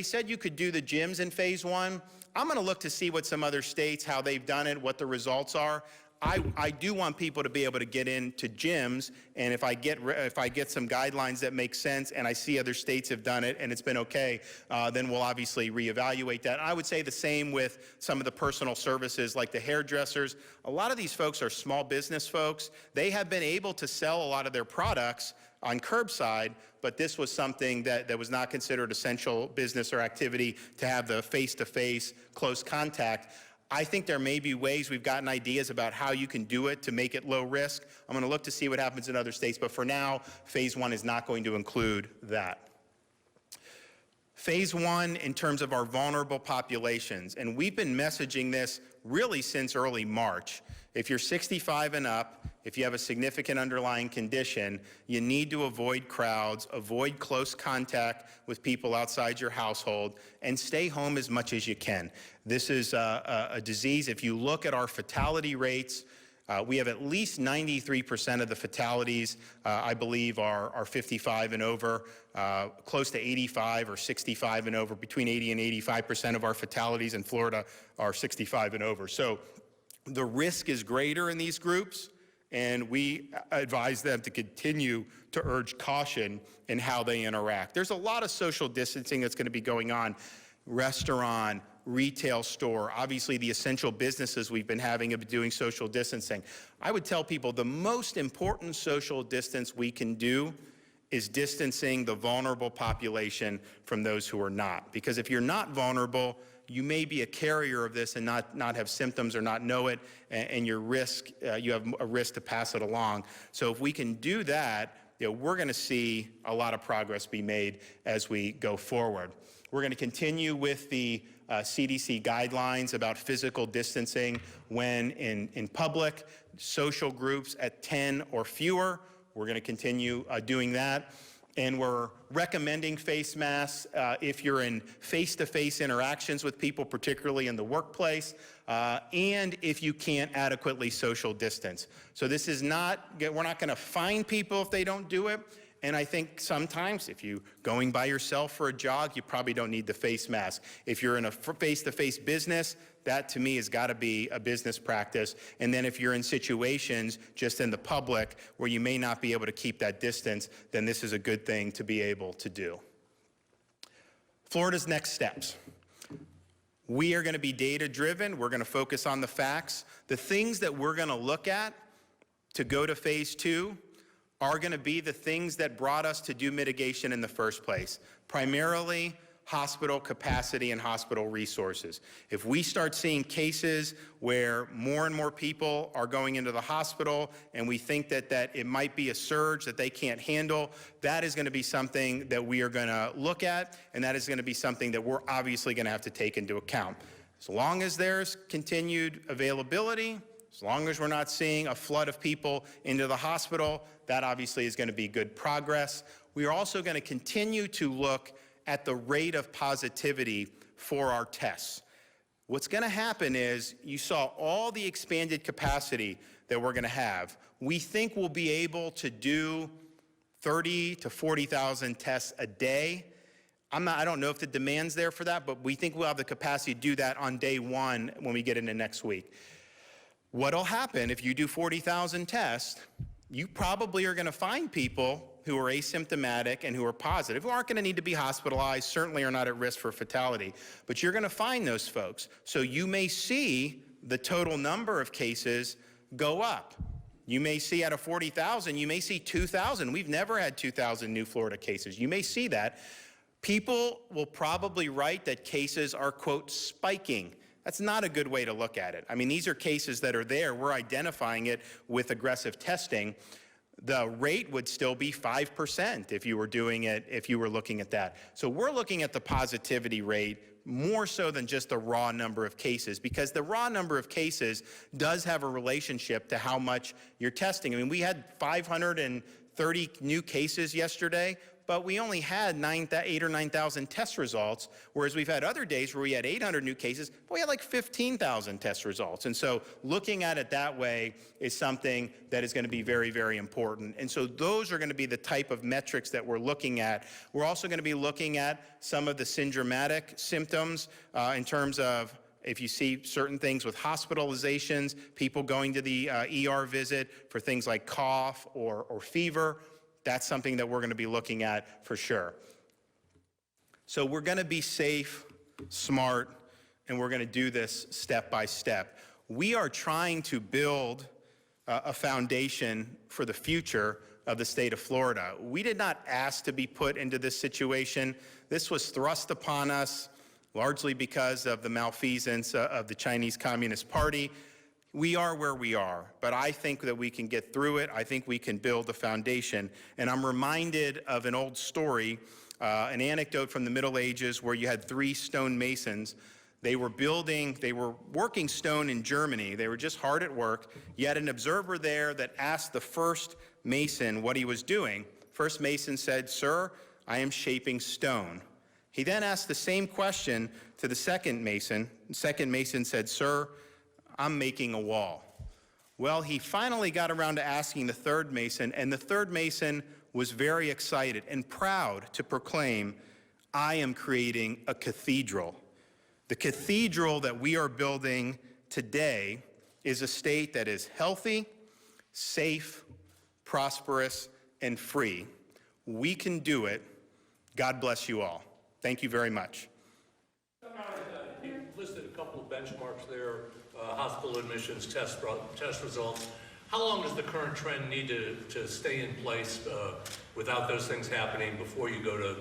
said you could do the gyms in phase one. I'm going to look to see what some other states, how they've done it, what the results are. I do want people to be able to get into gyms, and if I get some guidelines that make sense and I see other states have done it and it's been okay, then we'll obviously reevaluate that. I would say the same with some of the personal services like the hairdressers. A lot of these folks are small business folks. They have been able to sell a lot of their products on curbside, but this was something that was not considered essential business or activity to have the face-to-face close contact. I think there may be ways, we've gotten ideas about how you can do it to make it low risk. I'm going to look to see what happens in other states, but for now, phase one is not going to include that. Phase one in terms of our vulnerable populations, and we've been messaging this really since early March. If you're 65 and up, if you have a significant underlying condition, you need to avoid crowds, avoid close contact with people outside your household, and stay home as much as you can. This is a disease. If you look at our fatality rates, we have at least 93% of the fatalities, I believe, are 55 and over, close to 85 or 65 and over. Between 80 and 85% of our fatalities in Florida are 65 and over. So the risk is greater in these groups, and we advise them to continue to urge caution in how they interact. There's a lot of social distancing that's going to be going on. Restaurant, retail store, obviously the essential businesses we've been having have been doing social distancing. I would tell people the most important social distance we can do is distancing the vulnerable population from those who are not. Because if you're not vulnerable, you may be a carrier of this and not have symptoms or not know it, and you have a risk to pass it along. So if we can do that, we're going to see a lot of progress be made as we go forward. We're going to continue with the CDC guidelines about physical distancing when in public, social groups at 10 or fewer. We're going to continue doing that. And we're recommending face masks if you're in face-to-face interactions with people, particularly in the workplace, and if you can't adequately social distance. So this is not, we're not going to fine people if they don't do it. And I think sometimes if you're going by yourself for a jog, you probably don't need the face mask. If you're in a face-to-face business, that to me has got to be a business practice. And then if you're in situations just in the public where you may not be able to keep that distance, then this is a good thing to be able to do. Florida's next steps. We are going to be data-driven. We're going to focus on the facts. The things that we're going to look at to go to phase 2 are going to be the things that brought us to do mitigation in the first place, primarily hospital capacity and hospital resources. If we start seeing cases where more and more people are going into the hospital and we think that it might be a surge that they can't handle, that is going to be something that we are going to look at, and that is going to be something that we're obviously going to have to take into account. As long as there's continued availability, as long as we're not seeing a flood of people into the hospital, that obviously is going to be good progress. We are also going to continue to look at the rate of positivity for our tests. What's going to happen is you saw all the expanded capacity that we're going to have. We think we'll be able to do 30 to 40,000 tests a day. I don't know if the demand's there for that, but we think we'll have the capacity to do that on day 1 when we get into next week. What'll happen if you do 40,000 tests, you probably are going to find people who are asymptomatic and who are positive, who aren't going to need to be hospitalized, certainly are not at risk for fatality, but you're going to find those folks. So you may see the total number of cases go up. You may see out of 40,000, you may see 2,000. We've never had 2,000 new Florida cases. You may see that. People will probably write that cases are, quote, spiking. That's not a good way to look at it. I mean, these are cases that are there. We're identifying it with aggressive testing. The rate would still be 5% if you were doing it, if you were looking at that. So we're looking at the positivity rate more so than just the raw number of cases, because the raw number of cases does have a relationship to how much you're testing. I mean, we had 530 new cases yesterday, but we only had 8,000 or 9,000 test results, whereas we've had other days where we had 800 new cases, but we had like 15,000 test results. And so looking at it that way is something that is going to be very, very important. And so those are going to be the type of metrics that we're looking at. We're also going to be looking at some of the syndromatic symptoms in terms of if you see certain things with hospitalizations, people going to the ER visit for things like cough or fever. That's something that we're going to be looking at for sure. So we're going to be safe, smart, and we're going to do this step by step. We are trying to build a foundation for the future of the state of Florida. We did not ask to be put into this situation. This was thrust upon us largely because of the malfeasance of the Chinese Communist Party. We are where we are, but I think that we can get through it. I think we can build a foundation. And I'm reminded of an old story, an anecdote from the Middle Ages where you had 3 stonemasons. They were working stone in Germany. They were just hard at work. You had an observer there that asked the first mason what he was doing. First mason said, "Sir, I am shaping stone." He then asked the same question to the second mason. The second mason said, "Sir, I'm making a wall." Well, he finally got around to asking the third mason, and the third mason was very excited and proud to proclaim, "I am creating a cathedral." The cathedral that we are building today is a state that is healthy, safe, prosperous, and free. We can do it. God bless you all. Thank you very much. You listed a couple of benchmarks there. Hospital admissions, test results. How long does the current trend need to stay in place without those things happening before you go to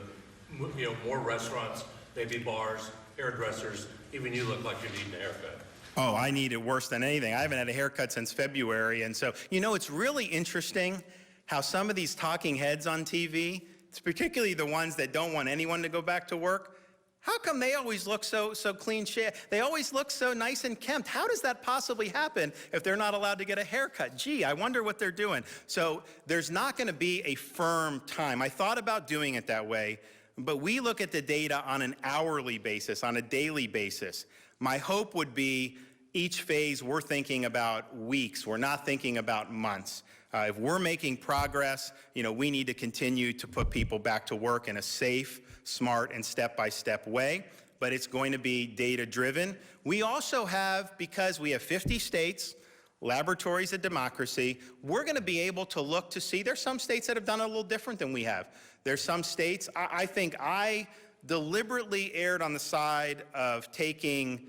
more restaurants, maybe bars, hairdressers? Even you look like you're needing a haircut. Oh, I need it worse than anything. I haven't had a haircut since February. And so, it's really interesting how some of these talking heads on TV, it's particularly the ones that don't want anyone to go back to work, How come they always look so clean shaven? They always look so nice and kempt. How does that possibly happen if they're not allowed to get a haircut? Gee, I wonder what they're doing. So there's not going to be a firm time. I thought about doing it that way, but we look at the data on an hourly basis, on a daily basis. My hope would be each phase we're thinking about weeks. We're not thinking about months. If we're making progress, we need to continue to put people back to work in a safe, smart, and step-by-step way, but it's going to be data-driven. We also have, because we have 50 states, laboratories of democracy, we're going to be able to look to see, there's some states that have done it a little different than we have. There's some states, I think I deliberately erred on the side of taking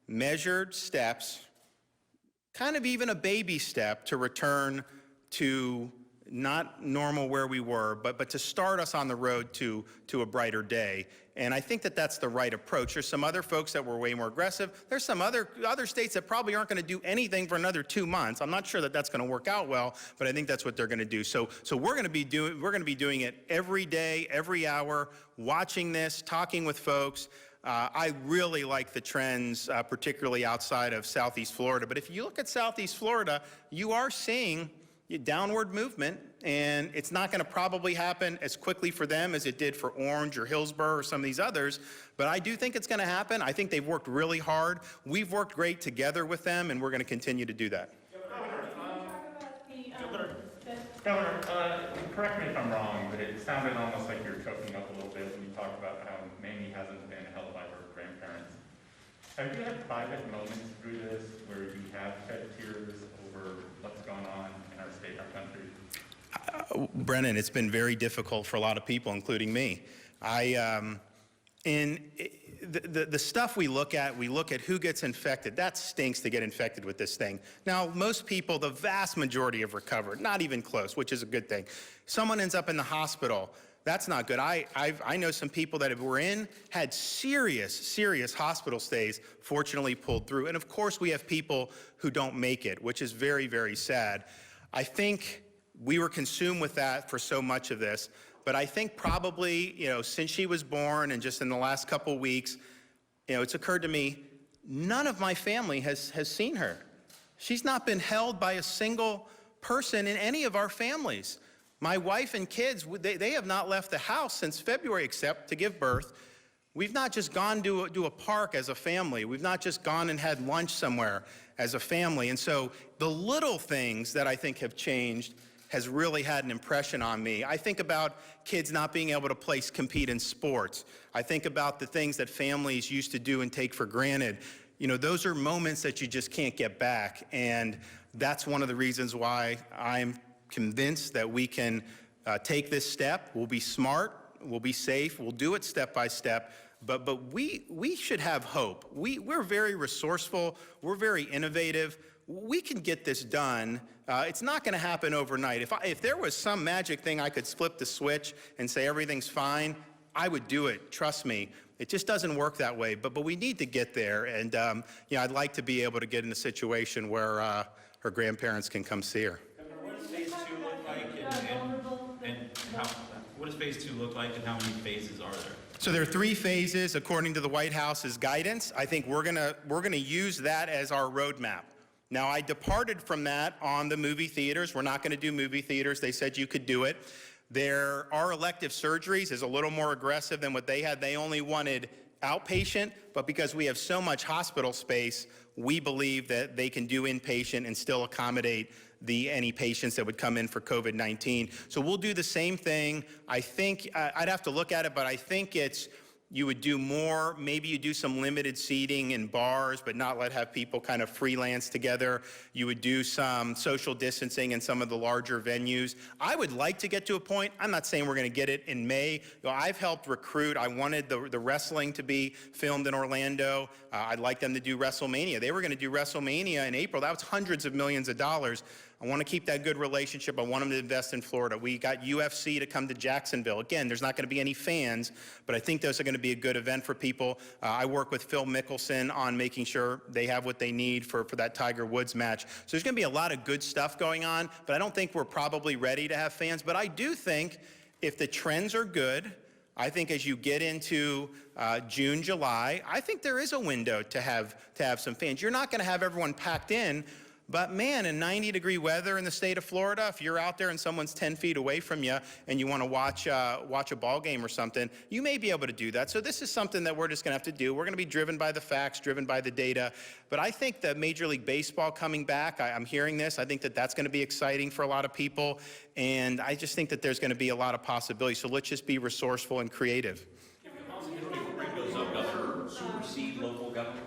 measured steps, kind of even a baby step to return to not normal where we were, but to start us on the road to a brighter day. And I think that that's the right approach. There's some other folks that were way more aggressive. There's some other states that probably aren't going to do anything for another 2 months. I'm not sure that that's going to work out well, but I think that's what they're going to do. So we're going to be doing it every day, every hour, watching this, talking with folks. I really like the trends, particularly outside of Southeast Florida. But if you look at Southeast Florida, you are seeing downward movement, and it's not going to probably happen as quickly for them as it did for Orange or Hillsborough or some of these others, but I do think it's going to happen. I think they've worked really hard. We've worked great together with them, and we're going to continue to do that. Governor, correct me if I'm wrong, but it sounded almost like you're choking up a little bit when you talked about how Mamie hasn't been held by her grandparents. Have you had private moments through this where you have shed tears over what's going on in our state, our country? Brennan, it's been very difficult for a lot of people, including me. The stuff we look at who gets infected. That stinks to get infected with this thing. Now, most people, the vast majority have recovered, not even close, which is a good thing. Someone ends up in the hospital. That's not good. I know some people that had serious hospital stays, fortunately pulled through. And of course, we have people who don't make it, which is very, very sad. I think we were consumed with that for so much of this. But I think probably, since she was born and just in the last couple weeks, it's occurred to me, none of my family has seen her. She's not been held by a single person in any of our families. My wife and kids, they have not left the house since February except to give birth. We've not just gone to a park as a family. We've not just gone and had lunch somewhere as a family. And so the little things that I think have changed has really had an impression on me. I think about kids not being able to compete in sports. I think about the things that families used to do and take for granted. Those are moments that you just can't get back. And that's one of the reasons why I'm convinced that we can take this step. We'll be smart, we'll be safe, we'll do it step by step. But we should have hope. We're very resourceful, we're very innovative. We can get this done. It's not going to happen overnight. If there was some magic thing I could flip the switch and say everything's fine, I would do it. Trust me. It just doesn't work that way. But we need to get there. And I'd like to be able to get in a situation where her grandparents can come see her. What does phase 2 look like, what does phase 2 look like, and how many phases are there? So there are 3 phases according to the White House's guidance. I think we're gonna use that as our roadmap. Now, I departed from that on the movie theaters. We're not going to do movie theaters. They said you could do it. There are elective surgeries is a little more aggressive than what they had. They only wanted outpatient, but because we have so much hospital space, we believe that they can do inpatient and still accommodate any patients that would come in for COVID-19. So we'll do the same thing. I think, I'd have to look at it, but I think you would do more, maybe you do some limited seating in bars, but not have people kind of freelance together. You would do some social distancing in some of the larger venues. I would like to get to a point, I'm not saying we're gonna get it in May. I've helped recruit, I wanted the wrestling to be filmed in Orlando. I'd like them to do WrestleMania. They were gonna do WrestleMania in April. That was hundreds of millions of dollars. I want to keep that good relationship. I want them to invest in Florida. We got UFC to come to Jacksonville. Again, there's not going to be any fans, but I think those are going to be a good event for people. I work with Phil Mickelson on making sure they have what they need for that Tiger Woods match. So there's going to be a lot of good stuff going on, but I don't think we're probably ready to have fans. But I do think if the trends are good, I think as you get into June, July, I think there is a window to have some fans. You're not going to have everyone packed in, but man, in 90-degree weather in the state of Florida, if you're out there and someone's 10 feet away from you and you want to watch a ball game or something, you may be able to do that. So this is something that we're just going to have to do. We're going to be driven by the facts, driven by the data. But I think that Major League Baseball coming back, I'm hearing this. I think that that's going to be exciting for a lot of people. And I just think that there's going to be a lot of possibilities. So let's just be resourceful and creative. If the possibility of rate goes up, Governor, supersede local governments?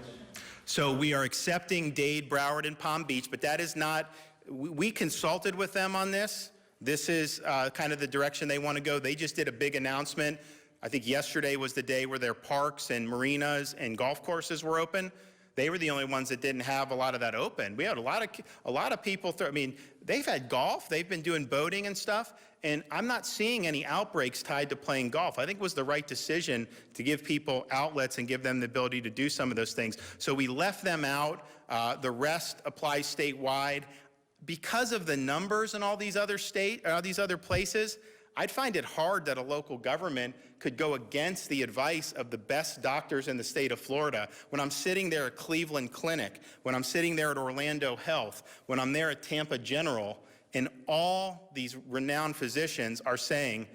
So we are accepting Dade, Broward, and Palm Beach, but that is not, we consulted with them on this. This is kind of the direction they want to go. They just did a big announcement. I think yesterday was the day where their parks and marinas and golf courses were open. They were the only ones that didn't have a lot of that open. We had a lot of people, I mean, they've had golf, they've been doing boating and stuff, and I'm not seeing any outbreaks tied to playing golf. I think it was the right decision to give people outlets and give them the ability to do some of those things. So we left them out. The rest applies statewide. Because of the numbers in all these other places, I'd find it hard that a local government could go against the advice of the best doctors in the state of Florida. When I'm sitting there at Cleveland Clinic, when I'm sitting there at Orlando Health, when I'm there at Tampa General, and all these renowned physicians are saying,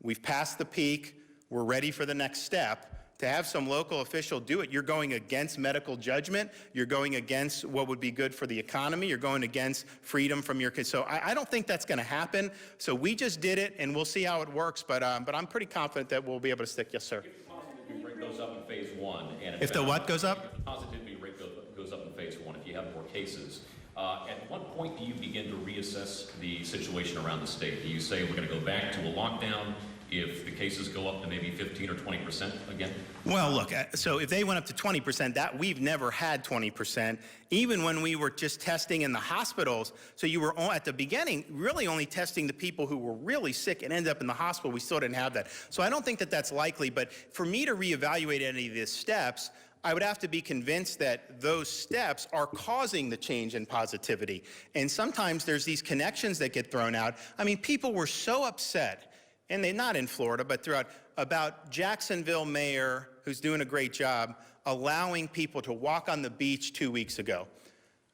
we've passed the peak, we're ready for the next step. To have some local official do it, you're going against medical judgment, you're going against what would be good for the economy, you're going against freedom from your kids. So I don't think that's gonna happen. So we just did it and we'll see how it works, but I'm pretty confident that we'll be able to stick. Yes, sir. If the positivity rate goes up in phase one, and if the what goes up? If the positivity rate goes up in phase one, if you have more cases, at what point do you begin to reassess the situation around the state? Do you say we're gonna go back to a lockdown if the cases go up to maybe 15 or 20% again? Well, look, so if they went up to 20%, that we've never had 20%, even when we were just testing in the hospitals. So you were at the beginning really only testing the people who were really sick and ended up in the hospital. We still didn't have that. So I don't think that that's likely, but for me to reevaluate any of these steps, I would have to be convinced that those steps are causing the change in positivity. And sometimes there's these connections that get thrown out. I mean, people were so upset, and they're not in Florida, but throughout, about Jacksonville mayor, who's doing a great job, allowing people to walk on the beach 2 weeks ago.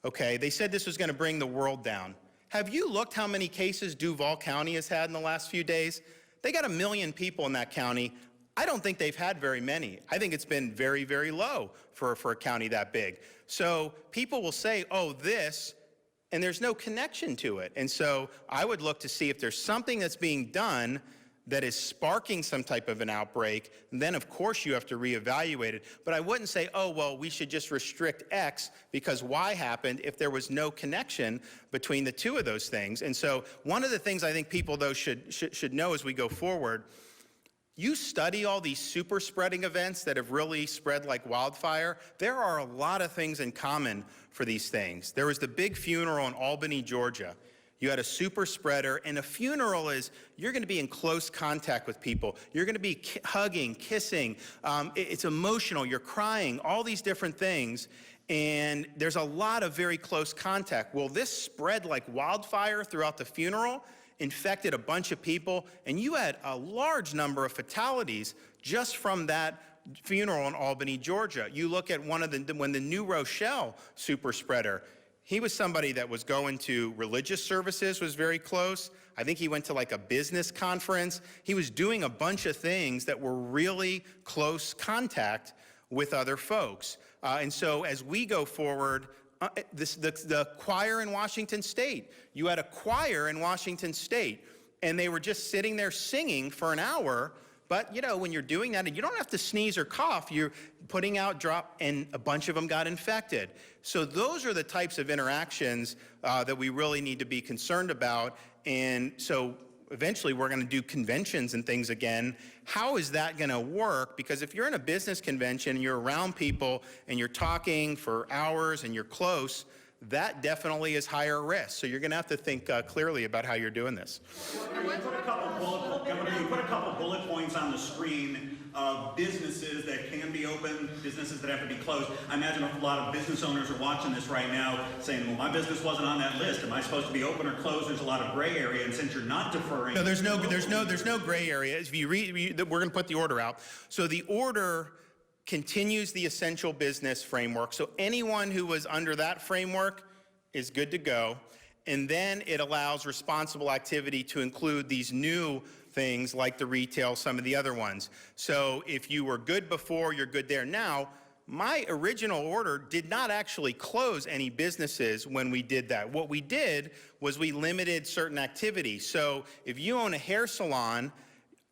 Okay, they said this was gonna bring the world down. Have you looked how many cases Duval County has had in the last few days? They got 1 million people in that county. I don't think they've had very many. I think it's been very, very low for a county that big. So people will say, oh, this, and there's no connection to it. And so I would look to see if there's something that's being done that is sparking some type of an outbreak, then of course you have to reevaluate it. But I wouldn't say, oh, well, we should just restrict X because Y happened if there was no connection between the two of those things. And so one of the things I think people, though, should know as we go forward, you study all these super spreading events that have really spread like wildfire, there are a lot of things in common for these things. There was the big funeral in Albany, Georgia. You had a super spreader, and a funeral is, you're gonna be in close contact with people. You're gonna be hugging, kissing, it's emotional, you're crying, all these different things, and there's a lot of very close contact. Well, this spread like wildfire throughout the funeral, infected a bunch of people, and you had a large number of fatalities just from that funeral in Albany, Georgia. You look at when the New Rochelle super spreader, he was somebody that was going to religious services, was very close. I think he went to like a business conference. He was doing a bunch of things that were really close contact with other folks. And so as we go forward, the choir in Washington State, you had a choir in Washington State, and they were just sitting there singing for an hour. But you know, when you're doing that, and you don't have to sneeze or cough, you're putting out drop, and a bunch of them got infected. So those are the types of interactions that we really need to be concerned about. And so eventually we're gonna do conventions and things again. How is that gonna work? Because if you're in a business convention and you're around people and you're talking for hours and you're close, that definitely is higher risk. So you're going to have to think clearly about how you're doing this. You put a couple bullet points on the screen of businesses that can be open, businesses that have to be closed. I imagine a lot of business owners are watching this right now saying, well, my business wasn't on that list. Am I supposed to be open or closed? There's a lot of gray area, and since you're not deferring... No, there's no gray area. If you read, we're going to put the order out. So the order continues the essential business framework. So anyone who was under that framework is good to go. And then it allows responsible activity to include these new things like the retail, some of the other ones. So if you were good before, you're good there. Now, my original order did not actually close any businesses when we did that. What we did was we limited certain activities. So if you own a hair salon,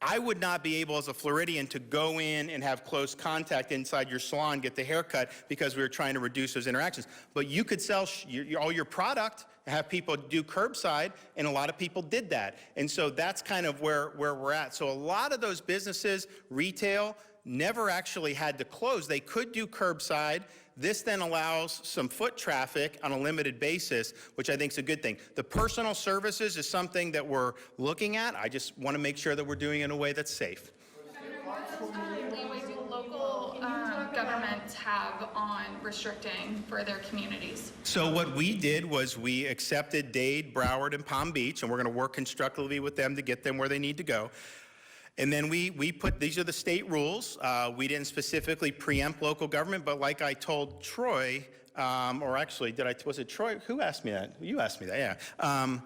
I would not be able as a Floridian to go in and have close contact inside your salon, get the haircut, because we were trying to reduce those interactions. But you could sell all your product, have people do curbside, and a lot of people did that. And so that's kind of where we're at. So a lot of those businesses, retail, never actually had to close. They could do curbside. This then allows some foot traffic on a limited basis, which I think is a good thing. The personal services is something that we're looking at. I just want to make sure that we're doing it in a way that's safe. What leeway do local governments have on restricting for their communities? So what we did was we accepted Dade, Broward, and Palm Beach, and we're going to work constructively with them to get them where they need to go. And then we put, these are the state rules. We didn't specifically preempt local government, but like I told Troy, or actually, was it Troy? Who asked me that? You asked me that, yeah.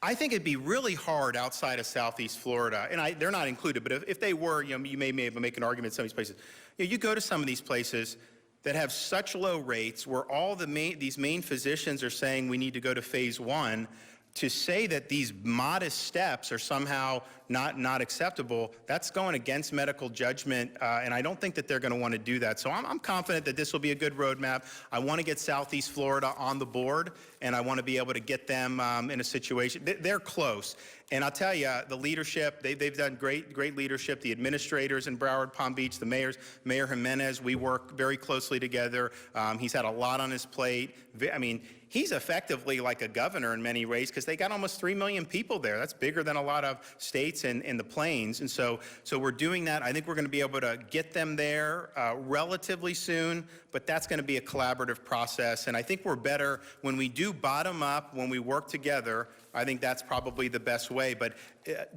I think it'd be really hard outside of Southeast Florida, and they're not included, but if they were, you may be able to make an argument in some of these places. You go to some of these places that have such low rates where all these main physicians are saying we need to go to phase 1, to say that these modest steps are somehow not acceptable, that's going against medical judgment, and I don't think that they're going to want to do that. So I'm confident that this will be a good roadmap. I want to get Southeast Florida on the board, and I want to be able to get them in a situation. They're close. And I'll tell you, the leadership, they've done great leadership. The administrators in Broward, Palm Beach, the mayors, Mayor Jimenez, we work very closely together. He's had a lot on his plate. I mean, he's effectively like a governor in many ways because they got almost 3 million people there. That's bigger than a lot of states in the plains. And so we're doing that. I think we're going to be able to get them there relatively soon, but that's going to be a collaborative process. And I think we're better when we do bottom up, when we work together. I think that's probably the best way. But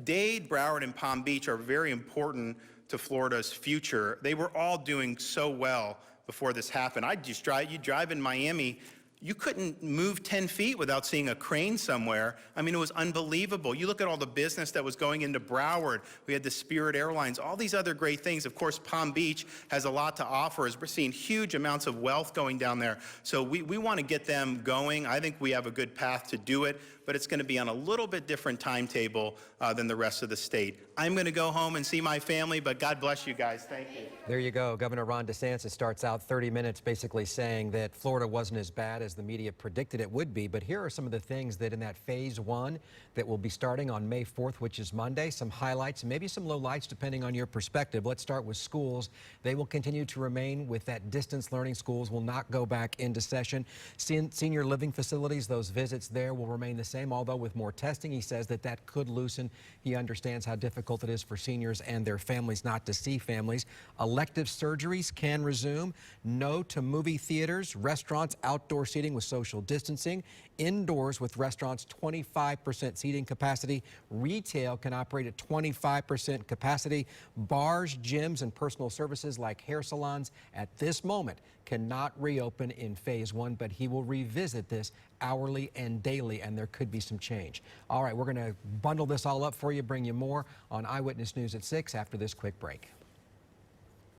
Dade, Broward, and Palm Beach are very important to Florida's future. They were all doing so well before this happened. You drive in Miami, you couldn't move 10 feet without seeing a crane somewhere. I mean, it was unbelievable. You look at all the business that was going into Broward. We had the Spirit Airlines, all these other great things. Of course, Palm Beach has a lot to offer as we're seeing huge amounts of wealth going down there. So we want to get them going. I think we have a good path to do it, but it's going to be on a little bit different timetable than the rest of the state. I'm going to go home and see my family, but God bless you guys. Thank you. There you go. Governor Ron DeSantis starts out 30 minutes basically saying that Florida wasn't as bad as the media predicted it would be, but here are some of the things that in that phase 1 that will be starting on May 4th, which is Monday, some highlights, maybe some lowlights depending on your perspective. Let's start with schools. They will continue to remain with that distance learning. Schools will not go back into session. Senior living facilities, those visits there will remain the same, although with more testing. He says that could loosen. He understands how difficult it is for seniors and their families not to see families. Elective surgeries can resume. No to movie theaters, restaurants, outdoor seating with social distancing. Indoors with restaurants, 25% seating capacity. Retail can operate at 25% capacity. Bars, gyms, and personal services like hair salons at this moment cannot reopen in phase 1, but he will revisit this hourly and daily, and there could be some change. All right, we're going to bundle this all up for you, bring you more on Eyewitness News at 6 after this quick break.